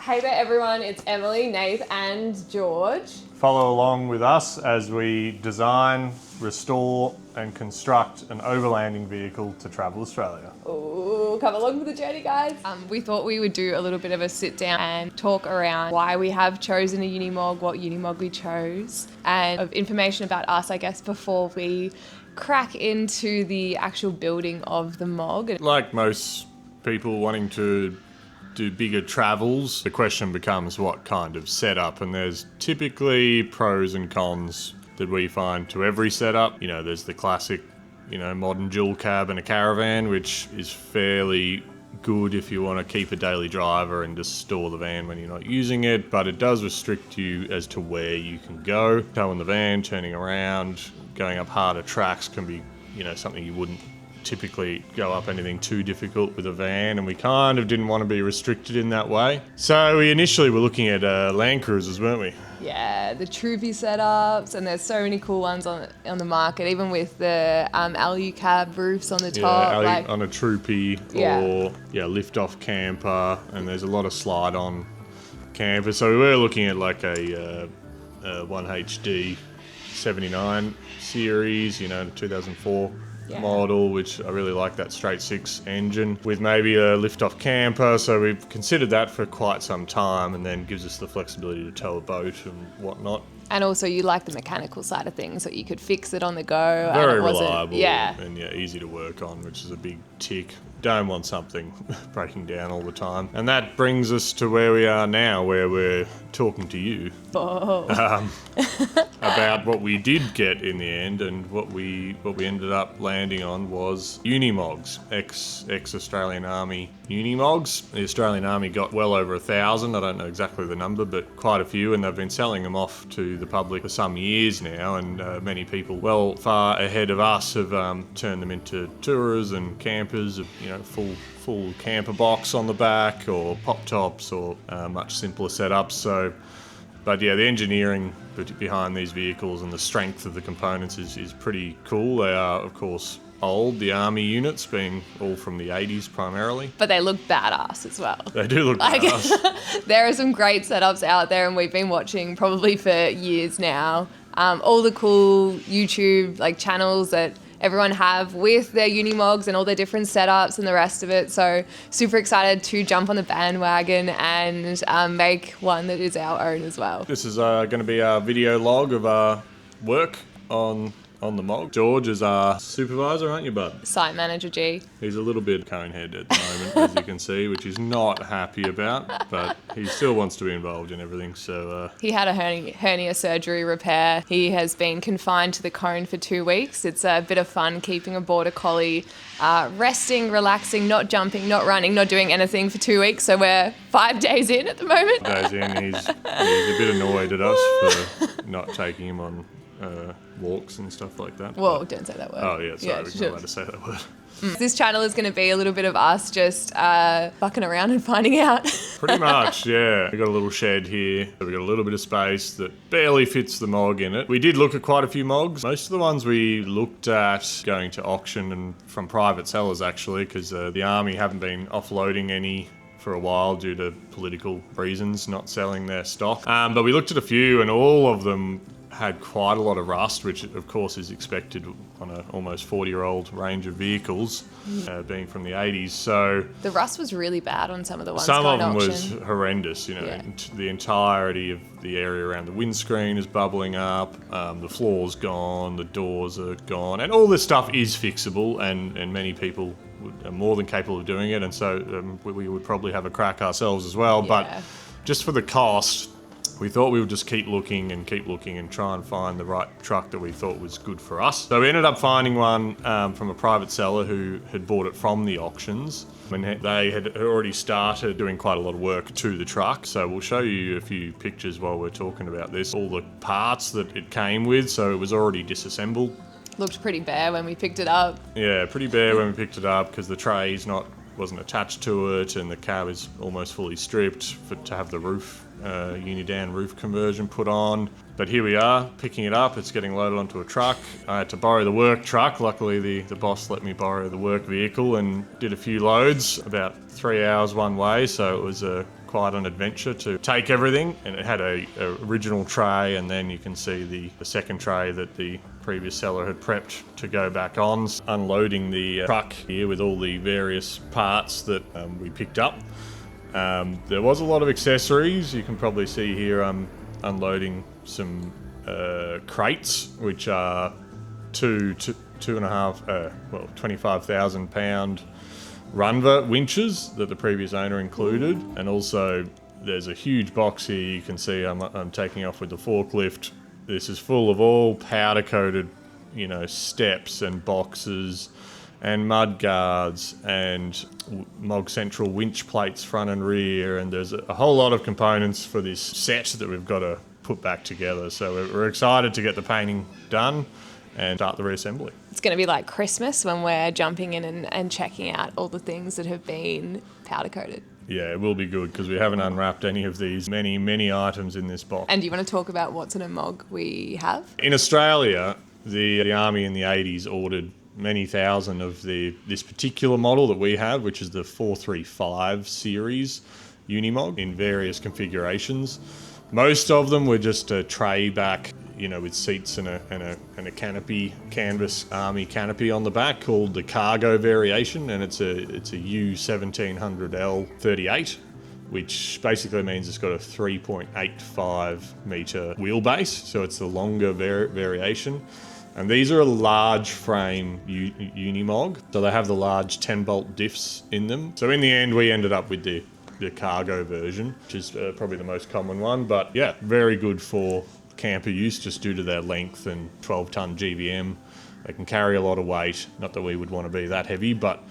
Hey there everyone, it's Emily, Nath and George. Follow along with us as we design, restore and construct an overlanding vehicle to travel Australia. Ooh, come along for the journey, guys. We thought we would do a little bit of a sit down and talk around why we have chosen a Unimog, what Unimog we chose, and of information about us, I guess, before we crack into the actual building of the Mog. Like most people wanting to do bigger travels, the question becomes what kind of setup, and there's typically pros and cons that we find to every setup. You know, there's the classic, modern dual cab and a caravan, which is fairly good if you want to keep a daily driver and just store the van when you're not using it, but it does restrict you as to where you can go. Towing the van, turning around, going up harder tracks can be, something you wouldn't typically go up anything too difficult with a van, and we kind of didn't want to be restricted in that way. So we initially were looking at Land Cruisers, weren't we? Yeah, the Troopy setups, and there's so many cool ones on the market, even with the LU cab roofs on the top. On a Troopy or lift-off camper, and there's a lot of slide-on campers. So we were looking at like a 1HD 79 series, 2004 model, which I really like, that straight six engine with maybe a lift-off camper. So we've considered that for quite some time, and then gives us the flexibility to tow a boat and whatnot. And also you like the mechanical side of things, so you could fix it on the go. Very reliable and easy to work on, which is a big tick. Don't want something breaking down all the time. And that brings us to where we are now, where we're talking to you about what we did get in the end, and what we ended up landing on was Unimogs, ex-Australian Army Unimogs. The Australian Army got well over 1,000, I don't know exactly the number, but quite a few, and they've been selling them off to the public for some years now, and many people well far ahead of us have turned them into tourers and campers, full camper box on the back, or pop tops, or much simpler setups. But the engineering behind these vehicles and the strength of the components is pretty cool. They are, of course, old, the Army units being all from the 80s primarily. But they look badass as well. They do look badass. There are some great setups out there, and we've been watching probably for years now. All the cool YouTube channels that everyone have with their Unimogs and all their different setups and the rest of it. So super excited to jump on the bandwagon and make one that is our own as well. This is going to be our video log of our work on the Mog. George is our supervisor, aren't you, bud? Site manager G. He's a little bit conehead at the moment, as you can see, which he's not happy about, but he still wants to be involved in everything. So he had a hernia surgery repair. He has been confined to the cone for 2 weeks. It's a bit of fun keeping a border collie resting, relaxing, not jumping, not running, not doing anything for 2 weeks. So we're 5 days in at the moment. 5 days in, he's a bit annoyed at us for not taking him on walks and stuff like that. Whoa, don't say that word. Oh yeah, sorry, we're not allowed to say that word. This channel is going to be a little bit of us just fucking around and finding out. Pretty much, yeah. We've got a little shed here. We've got a little bit of space that barely fits the Mog in it. We did look at quite a few Mogs. Most of the ones we looked at going to auction and from private sellers, actually, because the Army haven't been offloading any for a while due to political reasons, not selling their stock. But we looked at a few, and all of them had quite a lot of rust, which of course is expected on an almost 40-year-old range of vehicles, being from the 80s. So the rust was really bad on some of the ones. Some of them was horrendous. The entirety of the area around the windscreen is bubbling up. The floor's gone. The doors are gone, and all this stuff is fixable, and many people are more than capable of doing it. And so we would probably have a crack ourselves as well. Yeah. But just for the cost, we thought we would just keep looking and try and find the right truck that we thought was good for us. So we ended up finding one from a private seller who had bought it from the auctions. And they had already started doing quite a lot of work to the truck. So we'll show you a few pictures while we're talking about this. All the parts that it came with, so it was already disassembled. Looked pretty bare when we picked it up. Yeah, pretty bare when we picked it up, because the tray's wasn't attached to it, and the cab is almost fully stripped to have the roof unidan roof conversion put on. But here we are, picking it up. It's getting loaded onto a truck. I had to borrow the work truck. Luckily, the boss let me borrow the work vehicle and did a few loads, about 3 hours one way. So it was a quite an adventure to take everything, and it had a original tray, and then you can see the second tray that the previous seller had prepped to go back on. Unloading the truck here with all the various parts that we picked up. There was a lot of accessories. You can probably see here I'm unloading some crates, which are 25,000 pound Runva winches that the previous owner included, and also there's a huge box here. You can see I'm taking off with the forklift. This is full of all powder coated, you know, steps and boxes and mud guards and Mog Central winch plates front and rear, and there's a whole lot of components for this set that we've got to put back together. So we're excited to get the painting done and start the reassembly. It's going to be like Christmas when we're jumping in and checking out all the things that have been powder coated. Yeah, it will be good because we haven't unwrapped any of these many items in this box. And do you want to talk about what's in a mog we have? In Australia, the Army in the 80s ordered many thousand of this particular model that we have, which is the 435 series Unimog in various configurations. Most of them were just a tray back, you know, with seats and a canopy, canvas army canopy on the back, called the cargo variation, and it's a U1700L 38, which basically means it's got a 3.85 metre wheelbase, so it's the longer variation. And these are a large frame Unimog, so they have the large 10-bolt diffs in them. So in the end, we ended up with the cargo version, which is probably the most common one, but yeah, very good for camper use just due to their length and 12-ton GVM. They can carry a lot of weight, not that we would want to be that heavy, but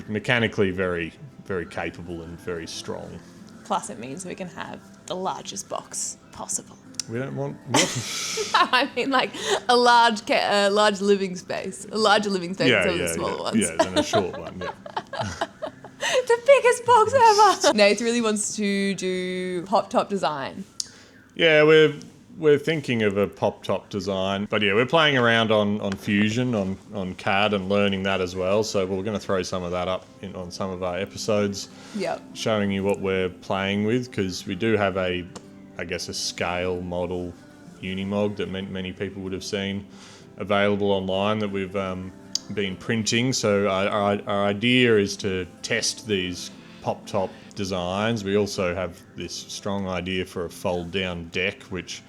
mechanically very, very capable and very strong. Plus it means we can have the largest box possible. We don't want what? I mean, like a large living space, a larger living space than some of the smaller ones. Yeah, than a short one, yeah. The biggest box ever. Nath really wants to do pop-top design. Yeah, we're thinking of a pop-top design, but yeah, we're playing around on Fusion, on CAD, and learning that as well. So we're going to throw some of that up on some of our episodes, showing you what we're playing with, because we do have a scale model Unimog that many people would have seen available online that we've been printing. So our idea is to test these pop-top designs. We also have this strong idea for a fold-down deck, which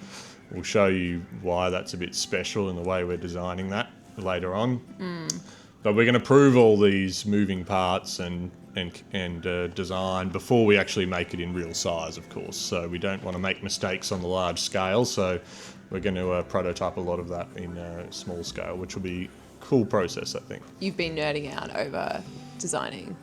will show you why that's a bit special in the way we're designing that later on. But we're going to prove all these moving parts and design before we actually make it in real size, of course. So we don't want to make mistakes on the large scale, so we're going to prototype a lot of that in small scale, which will be a cool process, I think. You've been nerding out over designing.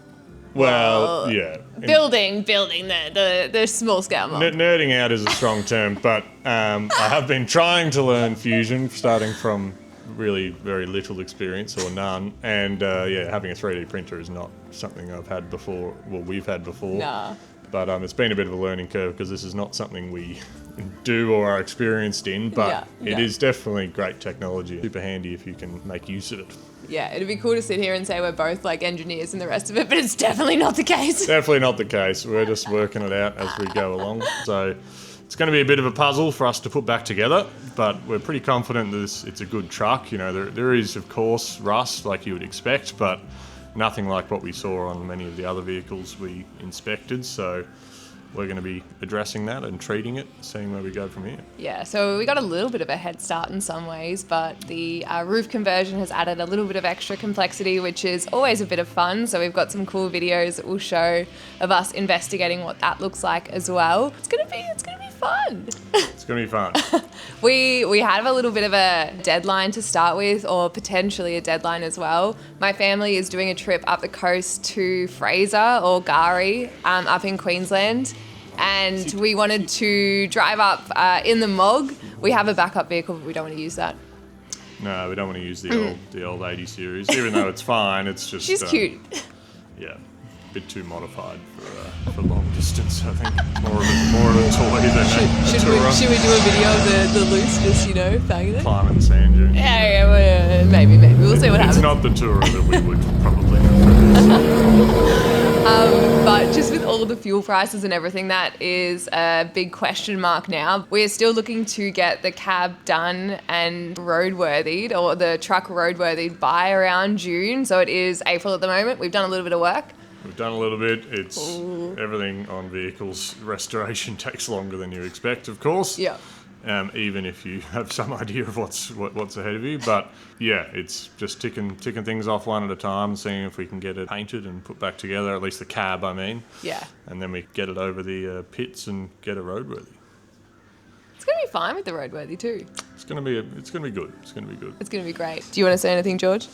Well, yeah. Building the small scale mod. Nerding out is a strong term, but I have been trying to learn Fusion, starting from really very little experience or none, and having a 3D printer is not something I've had before, well, we've had before. Nah. But it's been a bit of a learning curve because this is not something we do or are experienced in, but it is definitely great technology. Super handy if you can make use of it. Yeah, it'd be cool to sit here and say we're both like engineers and the rest of it, but it's definitely not the case. Definitely not the case. We're just working it out as we go along. So it's going to be a bit of a puzzle for us to put back together, but we're pretty confident that it's a good truck. You know, there is, of course, rust like you would expect, but nothing like what we saw on many of the other vehicles we inspected. So we're going to be addressing that and treating it, seeing where we go from here. Yeah, so we got a little bit of a head start in some ways, but the roof conversion has added a little bit of extra complexity, which is always a bit of fun. So we've got some cool videos that we'll show of us investigating what that looks like as well. It's gonna be fun. It's gonna be fun. We have a little bit of a deadline to start with, or potentially a deadline as well. My family is doing a trip up the coast to Fraser or Gari, up in Queensland. And we wanted to drive up in the Mog. We have a backup vehicle, but we don't want to use that. No, we don't want to use the old 80 series, even though it's fine. It's just she's cute. Yeah, a bit too modified for long distance. I think more of a toy than a tourer. Should we do a video of the loose, just banging it? Climbing sand dunes. Yeah, maybe. We'll see what happens. It's not the tourer that we would probably prefer. But just with all the fuel prices and everything, that is a big question mark now. We're still looking to get the cab done and roadworthied, or the truck roadworthied, by around June. So it is April at the moment. We've done a little bit of work. We've done a little bit. It's everything on vehicles. Restoration takes longer than you expect, of course. Yeah. Even if you have some idea of what's ahead of you. But yeah, it's just ticking things off one at a time, seeing if we can get it painted and put back together, at least the cab, I mean. Yeah. And then we get it over the pits and get it roadworthy. It's going to be fine with the roadworthy too. It's going to be good. It's going to be good. It's going to be great. Do you want to say anything, George?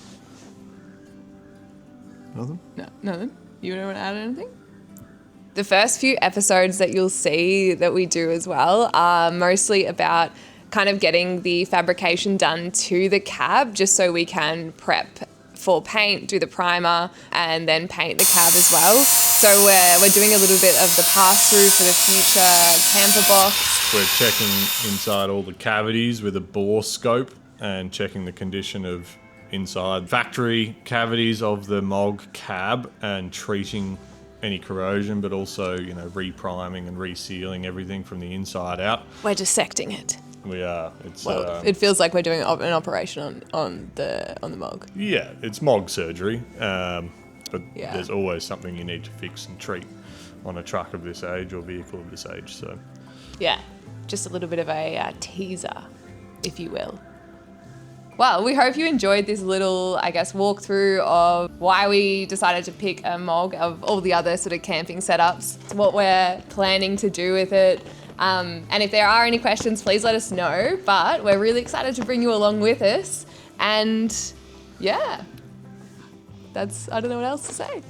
Nothing? No, nothing. You don't want to add anything? The first few episodes that you'll see that we do as well are mostly about kind of getting the fabrication done to the cab, just so we can prep for paint, do the primer, and then paint the cab as well. So we're doing a little bit of the pass-through for the future camper box. We're checking inside all the cavities with a bore scope and checking the condition of inside factory cavities of the Mog cab and treating any corrosion, but also, repriming and resealing everything from the inside out. We're dissecting it. We are. It feels like we're doing an operation on the Mog. Yeah, it's Mog surgery, but Yeah. there's always something you need to fix and treat on a truck of this age or vehicle of this age. So Yeah, just a little bit of a teaser, if you will. Well, we hope you enjoyed this little, walkthrough of why we decided to pick a Mog of all the other sort of camping setups, what we're planning to do with it. And if there are any questions, please let us know. But we're really excited to bring you along with us. And yeah, I don't know what else to say.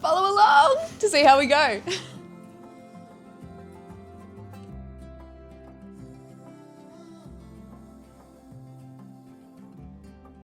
Follow along to see how we go.